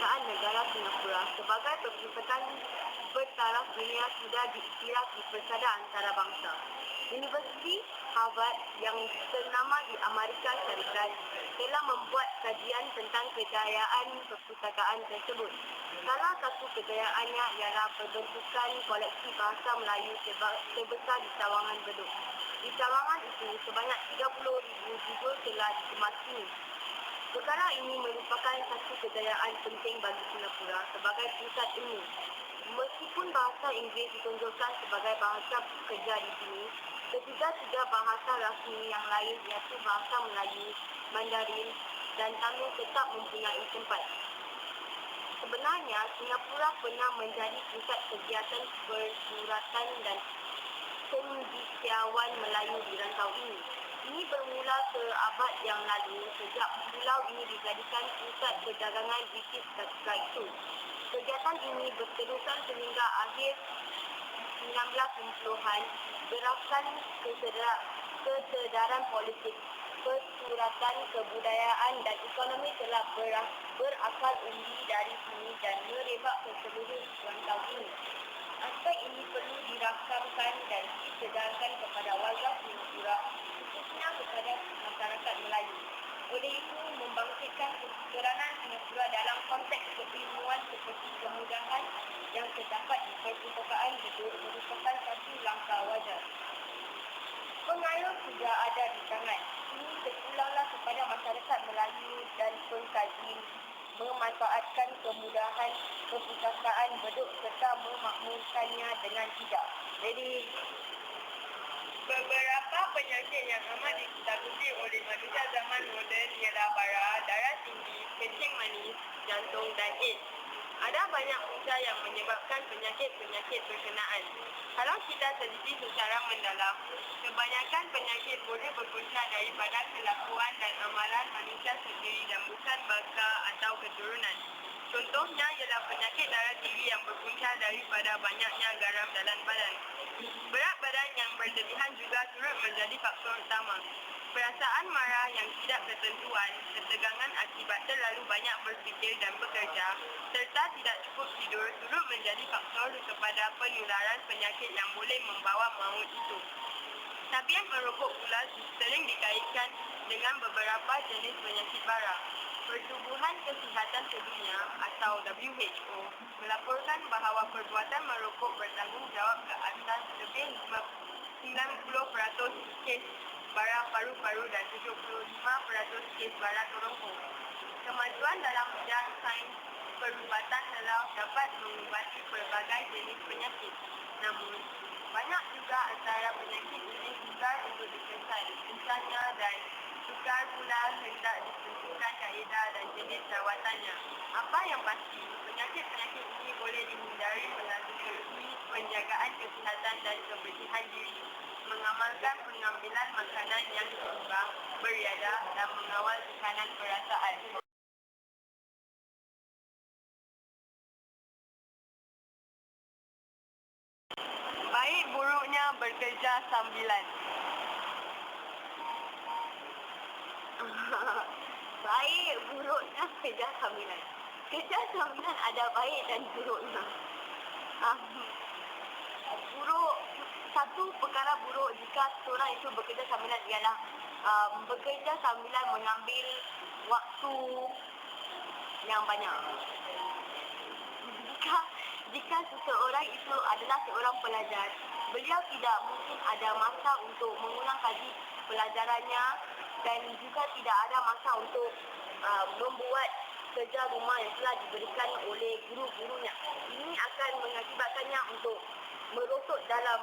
Kebangsaan Negara Singapura sebagai perpustakaan bertaraf dunia sudah diiktiraf di Persada Antarabangsa. Universiti Harvard yang ternama di Amerika Syarikat telah membuat kajian tentang kejayaan perpustakaan tersebut. Salah satu kejayaannya ialah pembentukan koleksi bahasa Melayu terbesar di Sawangan Bedok. Di Sawangan itu, sebanyak 30,000 judul telah dikemasi. Perkara ini merupakan satu kejayaan penting bagi Singapura sebagai pusat ilmu. Meskipun bahasa Inggeris ditunjukkan sebagai bahasa kerja di sini, ketiga bahasa rasmi yang lain iaitu bahasa Melayu, Mandarin dan Tamil tetap mempunyai tempat. Sebenarnya, Singapura pernah menjadi pusat kegiatan persuratan dan cendekiawan Melayu di rantau ini. Ini bermula ke abad yang lalu sejak pulau ini dijadikan pusat perdagangan British ketika itu. Kegiatan ini berterusan sehingga akhir 1960-an berasal kesedaran politik, persuratan, kebudayaan dan ekonomi telah berasal undi dari sini dan merebak ke seluruh rantau ini. Aspek ini perlu dirakamkan dan disedarkan kepada warga Singapura, khususnya kepada masyarakat Melayu. Oleh itu, membangkitkan peranan Singapura dalam konteks keilmuan seperti kemudahan yang terdapat di perpustakaan Bedok merupakan satu langkah wajar. Pengayuh sudah ada di tangan. Ini terpulanglah kepada masyarakat Melayu dan pengkaji memanfaatkan kemudahan perpustakaan Bedok serta memakmurkannya dengan bijak. Jadi, beberapa penyakit yang amat ditakuti oleh manusia zaman moden ialah darah tinggi, kencing manis, jantung dan AIDS. Ada banyak punca yang menyebabkan penyakit-penyakit berkenaan. Kalau kita teliti secara mendalam, kebanyakan penyakit boleh berpunca daripada kelakuan dan amalan manusia sendiri dan bukan baka atau keturunan. Contohnya ialah penyakit darah tinggi yang berpunca daripada banyaknya garam dalam badan. Berat badan yang berlebihan juga turut menjadi faktor utama. Perasaan marah yang tidak ketentuan, ketegangan akibat terlalu banyak berfikir dan bekerja, serta tidak cukup tidur turut menjadi faktor kepada penularan penyakit yang boleh membawa maut itu. Tabiat merokok pula sering dikaitkan dengan beberapa jenis penyakit bara. Pertubuhan Kesihatan Sedunia atau WHO melaporkan bahawa perbuatan merokok bertanggungjawab ke atas lebih 90% kes bara paru-paru dan 75% kes bara kerongkong. Kemajuan dalam bidang sains perubatan telah dapat mengubati pelbagai jenis penyakit. Namun, banyak juga antara penyakit ini sukar untuk dikesan. Misalnya dan sukar pula hendak ditentukan kaedah dan jenis rawatannya. Apa yang pasti, penyakit-penyakit ini boleh dihindari melalui penjagaan kesihatan dan kebersihan diri, mengamalkan pengambilan makanan yang seimbang, beriadah dan mengawal tekanan perasaan. Baik buruknya bekerja sambilan. Baik buruknya kerja sambilan. Kerja sambilan ada baik dan buruknya. Satu perkara buruk jika seorang itu bekerja sambilan ialah bekerja sambilan mengambil waktu yang banyak. Jika seseorang itu adalah seorang pelajar, beliau tidak mungkin ada masa untuk mengulang kaji pelajarannya dan juga tidak ada masa untuk membuat kerja rumah yang telah diberikan oleh guru-gurunya. Ini akan mengakibatkannya untuk merosot dalam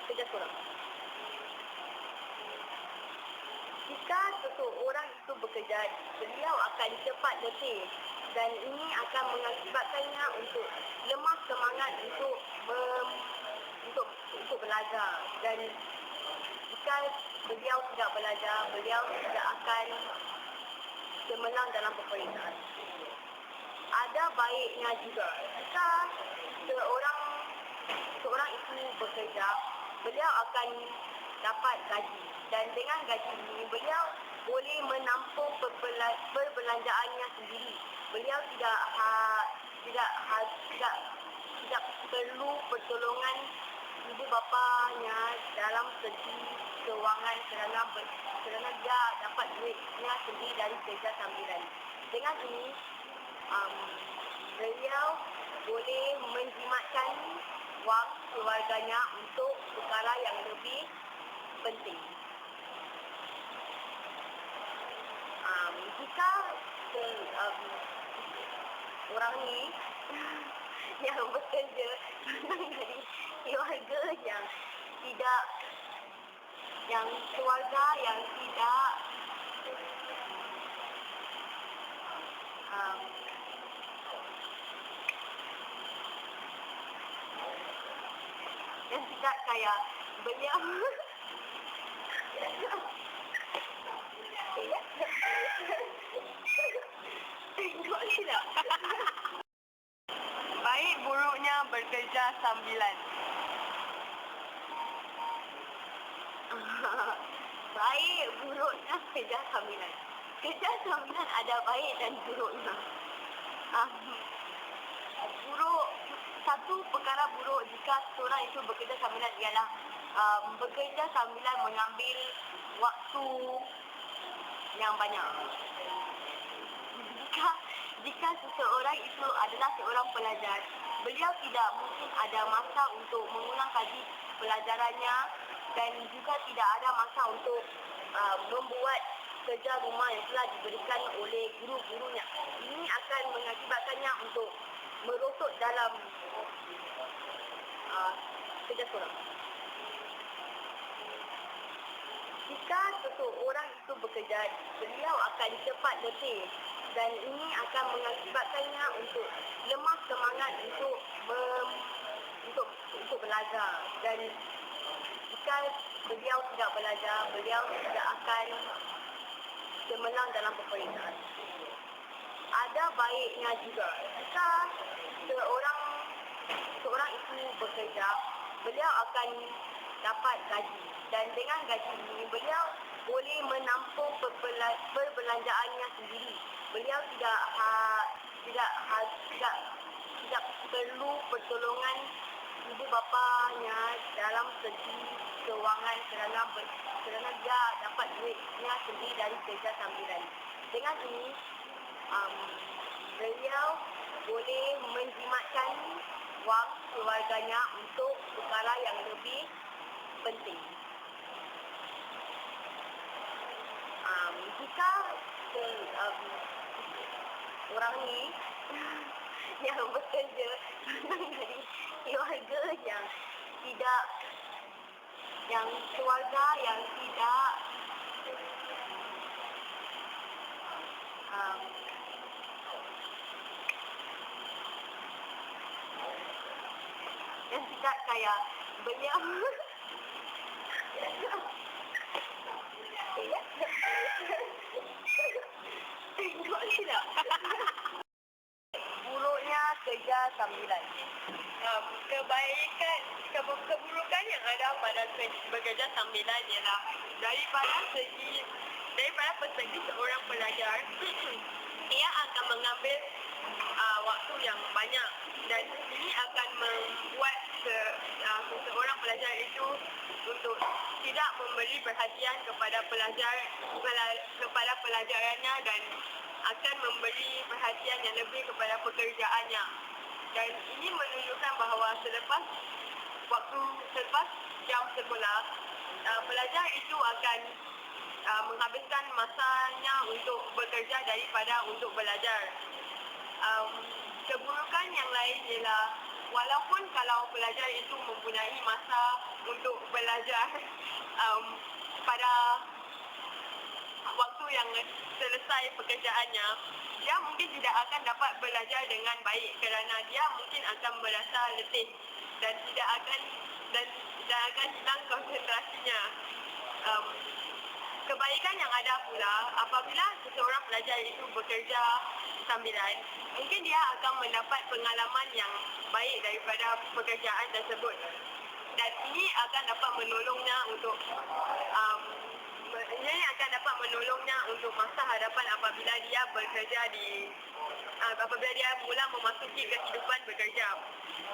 kerja seorang. Jika seseorang itu bekerja, beliau akan cepat letih dan ini akan mengakibatkannya untuk lemah semangat untuk belajar. Dan jika beliau tidak belajar, beliau tidak akan cemerlang dalam peperiksaan. Ada baiknya juga. Jika seorang itu bekerja, beliau akan dapat gaji. Dan dengan gaji ini, beliau boleh menampung perbelanjaannya sendiri. Beliau tidak perlu pertolongan ibu bapanya dalam segi kewangan kerana dia dapat duitnya sendiri dari kerja sambilan. Dengan ini, beliau boleh menjimatkan wang keluarganya untuk perkara yang lebih penting. Jika orang ni yang bekerja dari keluarga yang tidak kaya, beliau tidak. Baik buruknya bekerja sambilan. Baik buruknya kerja sambilan. Kerja sambilan ada baik dan buruknya. Satu perkara buruk jika seorang itu bekerja sambilan ialah bekerja sambilan mengambil waktu yang banyak. Jika seseorang itu adalah seorang pelajar, beliau tidak mungkin ada masa untuk mengulang kaji pelajarannya dan juga tidak ada masa untuk membuat kerja rumah yang telah diberikan oleh guru-gurunya. Ini akan mengakibatkannya untuk merosot dalam kerja seorang. Jika seseorang itu bekerja, beliau akan cepat letih dan ini akan mengakibatkannya untuk lemah semangat untuk belajar. Dan jika beliau tidak belajar, beliau tidak akan cemerlang dalam peperiksaan. Ada baiknya juga jika seorang itu bekerja, beliau akan dapat gaji. Dan dengan gaji ini, beliau boleh menampung perbelanjaannya sendiri. Beliau tidak perlu pertolongan ibu bapanya dalam segi kewangan kerana dia dapat duitnya sendiri dari kerja sambilan. Dengan ini, beliau boleh menjimatkan wang keluarganya untuk perkara yang lebih penting. Jika orang ni yang bekerja dari keluarga yang tidak kaya, beliau tidak. Buruknya kerja sambilan. Keburukan yang ada pada bekerja sambilan ialah daripada persegi seorang pelajar, ia akan mengambil waktu yang banyak dan ini akan membuat seseorang pelajar itu untuk tidak memberi perhatian kepada pelajarannya dan akan memberi perhatian yang lebih kepada pekerjaannya. Dan ini menunjukkan bahawa selepas jam sekolah, pelajar itu akan menghabiskan masanya untuk bekerja daripada untuk belajar. Keburukan yang lain ialah walaupun kalau pelajar itu mempunyai masa untuk belajar pada waktu yang selesai pekerjaannya, dia mungkin tidak akan dapat belajar dengan baik kerana dia mungkin akan merasa letih dan tidak akan hilang konsentrasinya. Kebaikan yang ada pula apabila seseorang pelajar itu bekerja sambilan, mungkin dia akan mendapat pengalaman yang baik daripada pekerjaan tersebut. dan ini akan dapat menolongnya untuk ini akan dapat menolongnya untuk masa hadapan apabila dia bekerja apabila dia mula memasuki kehidupan bekerja.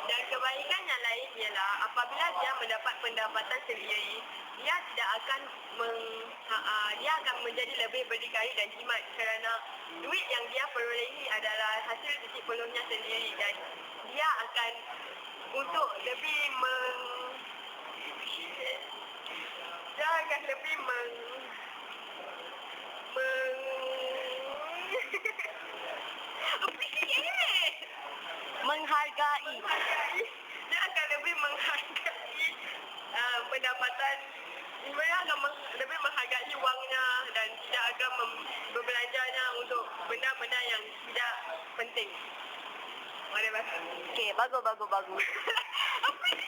Dan kebaikan yang lain ialah apabila dia mendapat pendapatan sendiri, dia tidak akan dia akan menjadi lebih berdikari dan jimat kerana duit yang dia perolehi adalah hasil titik peluangnya sendiri, dan dia akan untuk lebih dia akan lebih Menghargai. Dia akan lebih menghargai pendapatan, dia akan lebih menghargai wangnya dan tidak akan berbelanjanya untuk benda-benda yang tidak penting. Mana bahasa? Okey, bagus. Apa ni?